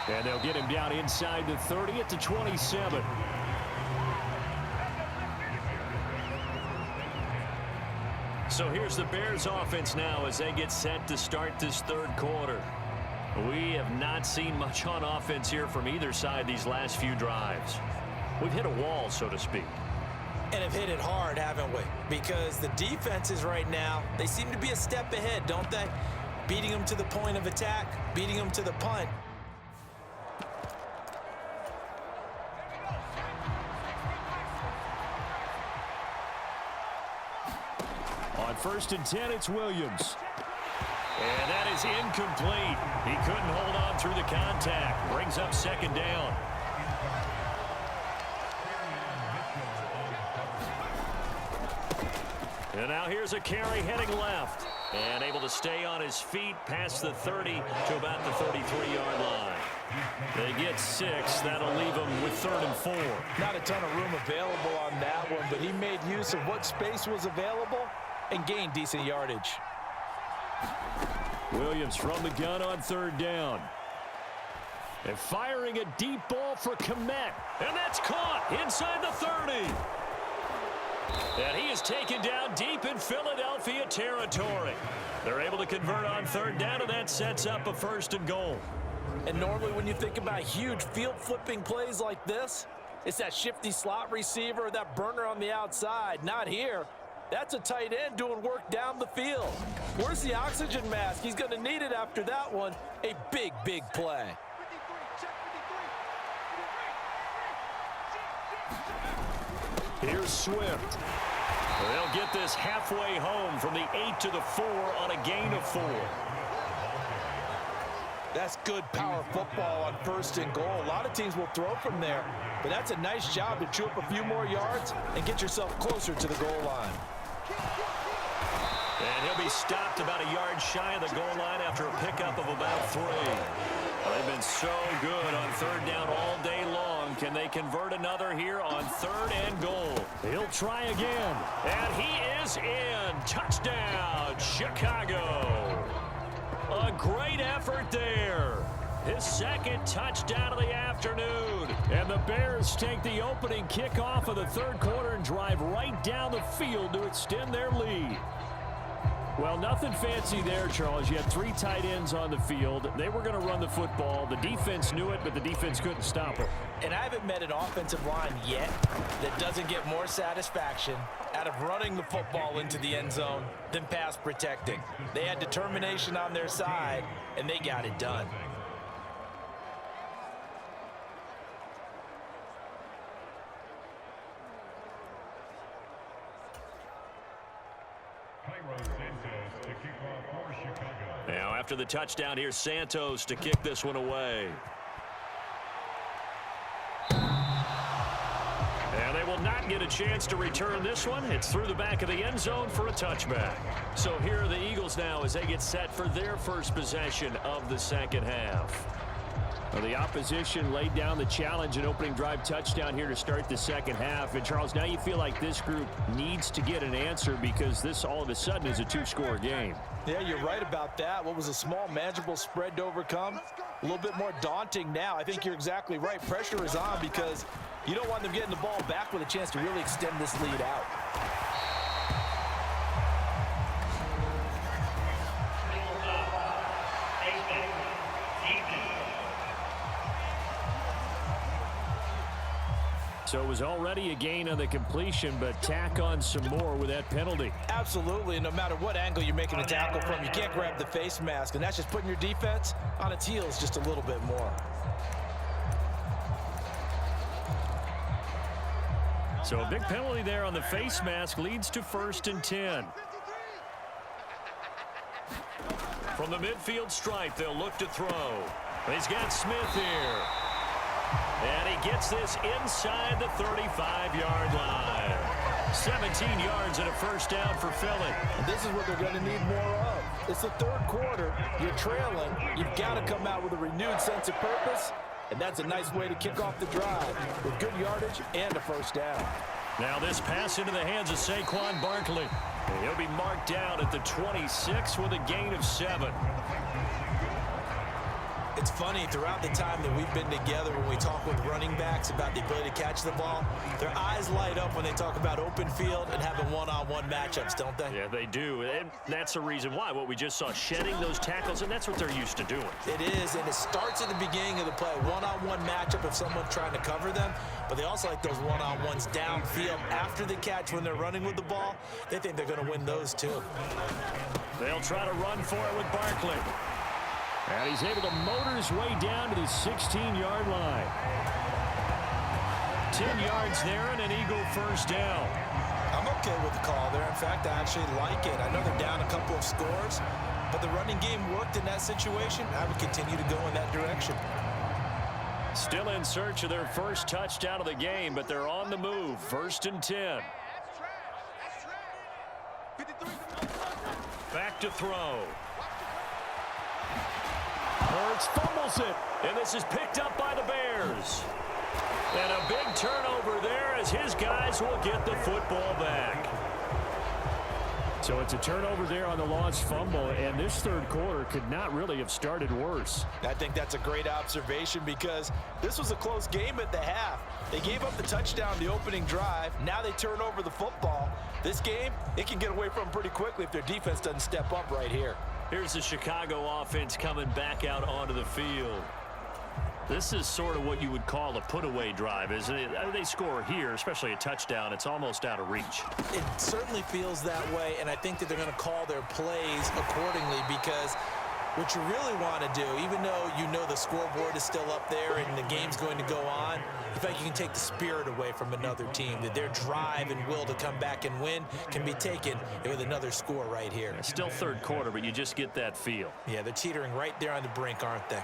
And they'll get him down inside the 30 at the 27. So here's the Bears offense now as they get set to start this third quarter. We have not seen much on offense here from either side these last few drives. We've hit a wall, so to speak. And have hit it hard, haven't we? Because the defenses right now, they seem to be a step ahead, don't they? Beating them to the point of attack, beating them to the punt. On 1st and 10, it's Williams. And that is incomplete. He couldn't hold on through the contact. Brings up 2nd down. And now here's a carry heading left. And able to stay on his feet past the 30 to about the 33-yard line. They get 6. That'll leave them with 3rd and 4. Not a ton of room available on that one, but he made use of what space was available and gained decent yardage. Williams from the gun on 3rd down. And firing a deep ball for Kmet. And that's caught inside the 30. And he is taken down deep in Philadelphia territory. They're able to convert on 3rd down, and that sets up a 1st and goal. And normally when you think about huge field-flipping plays like this, it's that shifty slot receiver or that burner on the outside. Not here. That's a tight end doing work down the field. Where's the oxygen mask? He's going to need it after that one. A big, big play. Here's Swift. They'll get this halfway home from the 8 to the 4 on a gain of 4. That's good power football on 1st and goal. A lot of teams will throw from there, but that's a nice job to chew up a few more yards and get yourself closer to the goal line. And he'll be stopped about a yard shy of the goal line after a pickup of about 3. They've been so good on 3rd down all day long. Can they convert another here on 3rd and goal? He'll try again. And he is in. Touchdown, Chicago. A great effort there. His 2nd touchdown of the afternoon. And the Bears take the opening kickoff of the 3rd quarter and drive right down the field to extend their lead. Well, nothing fancy there, Charles. You had 3 tight ends on the field. They were going to run the football. The defense knew it, but the defense couldn't stop it. And I haven't met an offensive line yet that doesn't get more satisfaction out of running the football into the end zone than pass protecting. They had determination on their side, and they got it done. Now, after the touchdown, here's Santos to kick this one away. And they will not get a chance to return this one. It's through the back of the end zone for a touchback. So here are the Eagles now as they get set for their first possession of the 2nd half. Well, the opposition laid down the challenge and opening drive touchdown here to start the 2nd half. And, Charles, now you feel like this group needs to get an answer because this all of a sudden is a 2-score game. Yeah, you're right about that. What was a small, manageable spread to overcome? A little bit more daunting now. I think you're exactly right. Pressure is on because you don't want them getting the ball back with a chance to really extend this lead out. So it was already a gain on the completion, but tack on some more with that penalty. Absolutely. No matter what angle you're making a tackle from, you can't grab the face mask, and that's just putting your defense on its heels just a little bit more. So a big penalty there on the face mask leads to 1st and 10. From the midfield stripe, they'll look to throw. He's got Smith here. And he gets this inside the 35-yard line. 17 yards and a 1st down for Philly. And this is what they're going to need more of. It's the 3rd quarter. You're trailing. You've got to come out with a renewed sense of purpose. And that's a nice way to kick off the drive with good yardage and a 1st down. Now this pass into the hands of Saquon Barkley. He'll be marked down at the 26 with a gain of 7. It's funny, throughout the time that we've been together, when we talk with running backs about the ability to catch the ball, their eyes light up when they talk about open field and having one-on-one matchups, don't they? Yeah, they do. And that's the reason why. What we just saw, shedding those tackles, and that's what they're used to doing. It is, and it starts at the beginning of the play. One-on-one matchup if someone's trying to cover them, but they also like those one-on-ones downfield after the catch when they're running with the ball. They think they're going to win those too. They'll try to run for it with Barkley. And he's able to motor his way down to the 16-yard line. 10 yards there and an Eagle first down. I'm okay with the call there. In fact, I actually like it. I know they're down a couple of scores, but the running game worked in that situation. I would continue to go in that direction. Still in search of their first touchdown of the game, but they're on the move. 1st and 10. Back to throw. Hurts fumbles it, and this is picked up by the Bears. And a big turnover there as his guys will get the football back. So it's a turnover there on the lost fumble, and this third quarter could not really have started worse. I think that's a great observation because this was a close game at the half. They gave up the touchdown the opening drive. Now they turn over the football. This game, it can get away from them pretty quickly if their defense doesn't step up right here. Here's the Chicago offense coming back out onto the field. This is sort of what you would call a put-away drive, isn't it? They score here, especially a touchdown. It's almost out of reach. It certainly feels that way, and I think that they're going to call their plays accordingly because what you really want to do, even though you know the scoreboard is still up there and the game's going to go on, in fact, you can take the spirit away from another team, that their drive and will to come back and win can be taken with another score right here. It's still third quarter, but you just get that feel. Yeah, they're teetering right there on the brink, aren't they?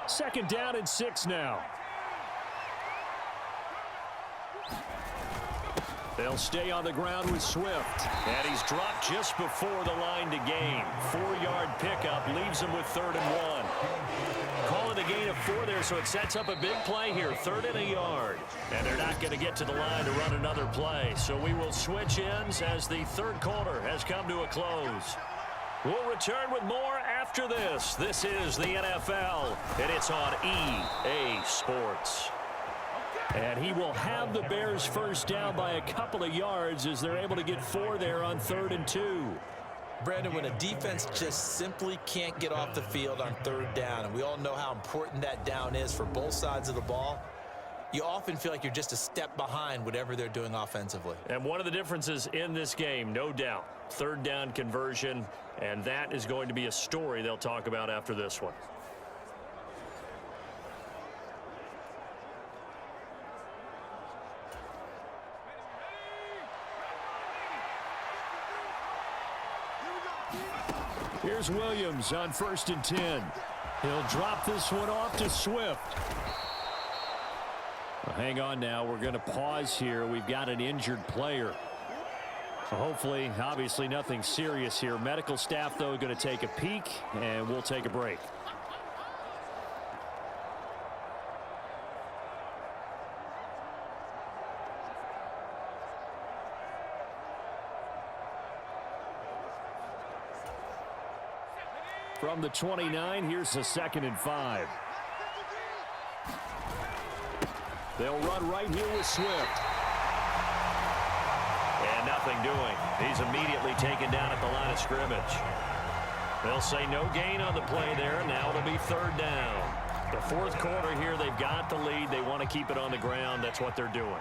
Second down and 6 now. They'll stay on the ground with Swift. And he's dropped just before the line to gain. 4-yard pickup leaves him with 3rd and 1. Call it a gain of 4 there, so it sets up a big play here. 3rd and a yard. And they're not going to get to the line to run another play. So we will switch ends as the third quarter has come to a close. We'll return with more after this. This is the NFL, and it's on EA Sports. And he will have the Bears first down by a couple of yards as they're able to get 4 there on 3rd and 2. Brandon, when a defense just simply can't get off the field on 3rd down, and we all know how important that down is for both sides of the ball, you often feel like you're just a step behind whatever they're doing offensively. And one of the differences in this game, no doubt, 3rd down conversion, and that is going to be a story they'll talk about after this one. Here's Williams on 1st and 10. He'll drop this one off to Swift. Well, hang on now. We're going to pause here. We've got an injured player. Hopefully, obviously nothing serious here. Medical staff, though, going to take a peek, and we'll take a break. From the 29, here's the 2nd and 5. They'll run right here with Swift. And nothing doing. He's immediately taken down at the line of scrimmage. They'll say no gain on the play there. Now it'll be 3rd down. The 4th quarter here, they've got the lead. They want to keep it on the ground. That's what they're doing.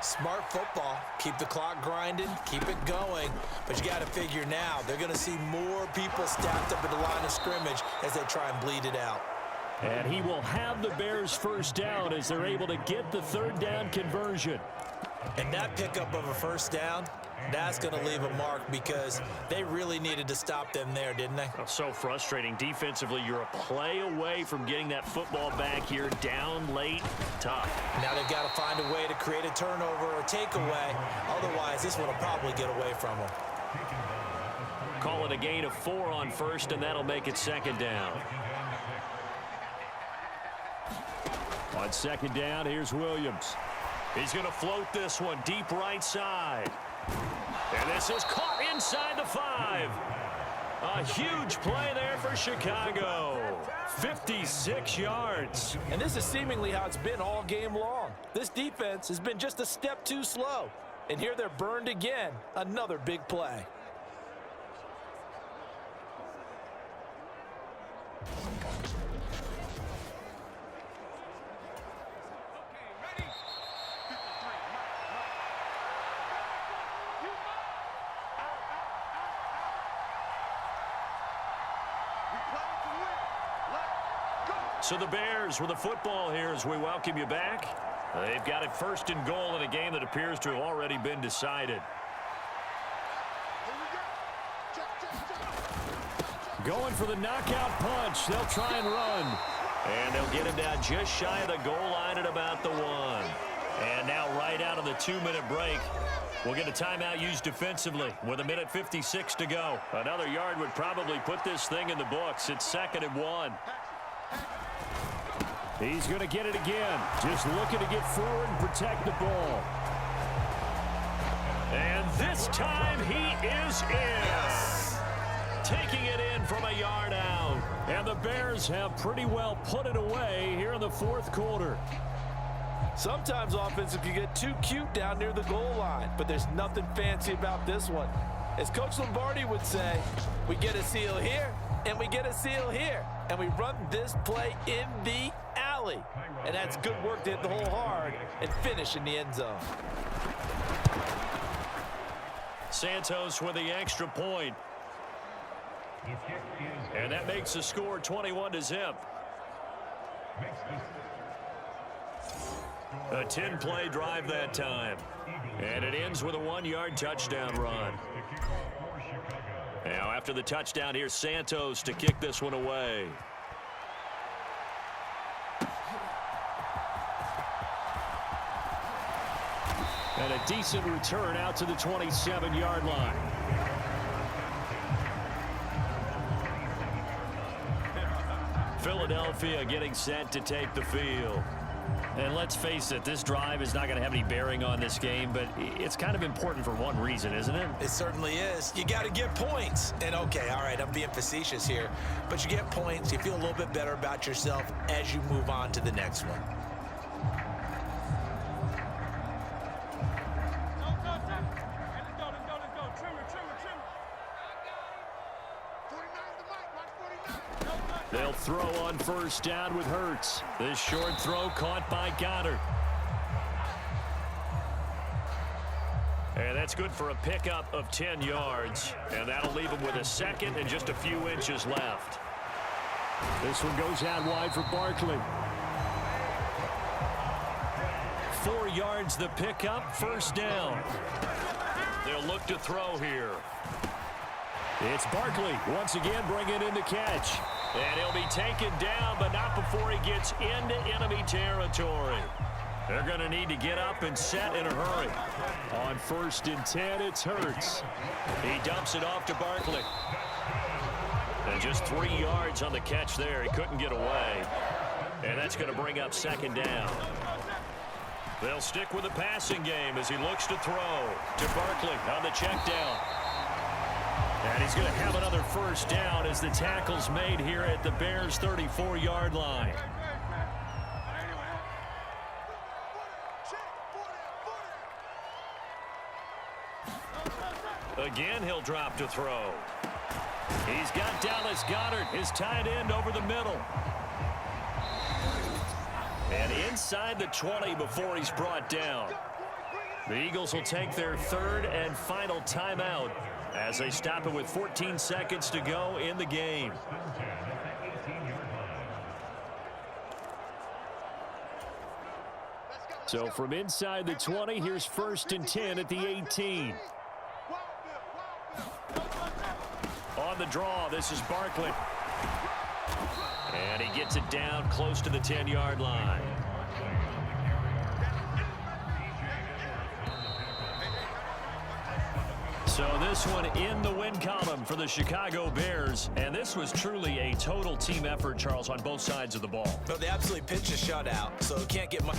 Smart football. Keep the clock grinding, keep it going. But you got to figure now, they're going to see more people stacked up at the line of scrimmage as they try and bleed it out. And he will have the Bears first down as they're able to get the 3rd down conversion. And that pickup of a first down, that's going to leave a mark because they really needed to stop them there, didn't they? Oh, so frustrating. Defensively, you're a play away from getting that football back here, down late, tough. Now they've got to find a way to create a turnover or takeaway. Otherwise, this one will probably get away from them. Call it a gain of 4 on 1st, and that'll make it 2nd down. On 2nd down, here's Williams. He's going to float this one deep right side. And this is caught inside the 5. A huge play there for Chicago. 56 yards. And this is seemingly how it's been all game long. This defense has been just a step too slow. And here they're burned again. Another big play. So the Bears with the football here as we welcome you back. They've got it 1st and goal in a game that appears to have already been decided. Going for the knockout punch. They'll try and run. And they'll get him down just shy of the goal line at about the 1. And now right out of the 2-minute break, we'll get a timeout used defensively with 1:56 to go. Another yard would probably put this thing in the books. It's 2nd and 1. He's going to get it again. Just looking to get forward and protect the ball. And this time he is in. Taking it in from a yard out. And the Bears have pretty well put it away here in the 4th quarter. Sometimes offensive can get too cute down near the goal line, but there's nothing fancy about this one. As Coach Lombardi would say, we get a seal here, and we get a seal here, and we run this play in the alley. And that's good work to hit the hole hard and finish in the end zone. Santos with the extra point. And that makes the score 21-0. A 10-play drive that time. And it ends with a 1-yard touchdown run. Now after the touchdown, here's Santos to kick this one away. And a decent return out to the 27-yard line. Philadelphia getting set to take the field. And let's face it, this drive is not going to have any bearing on this game, but it's kind of important for one reason, isn't it? It certainly is. You got to get points. And okay, all right, I'm being facetious here, but you get points, you feel a little bit better about yourself as you move on to the next one. They'll throw on 1st down with Hurts. This short throw caught by Goddard. And that's good for a pickup of 10 yards. And that'll leave him with a 2nd and just a few inches left. This one goes out wide for Barkley. 4 yards the pickup, 1st down. They'll look to throw here. It's Barkley once again bringing in the catch. And he'll be taken down, but not before he gets into enemy territory. They're going to need to get up and set in a hurry. On 1st and 10, it's Hurts. He dumps it off to Barkley. And just 3 yards on the catch there. He couldn't get away. And that's going to bring up 2nd down. They'll stick with the passing game as he looks to throw to Barkley on the check down. And he's going to have another 1st down as the tackle's made here at the Bears' 34-yard line. Again, he'll drop to throw. He's got Dallas Goedert, his tight end, over the middle. And inside the 20 before he's brought down. The Eagles will take their 3rd and final timeout as they stop it with 14 seconds to go in the game. So from inside the 20, here's 1st and 10 at the 18. On the draw, this is Barkley. And he gets it down close to the 10-yard line. So this one in the win column for the Chicago Bears. And this was truly a total team effort, Charles, on both sides of the ball. No, they absolutely pitched a shutout, so it can't get much.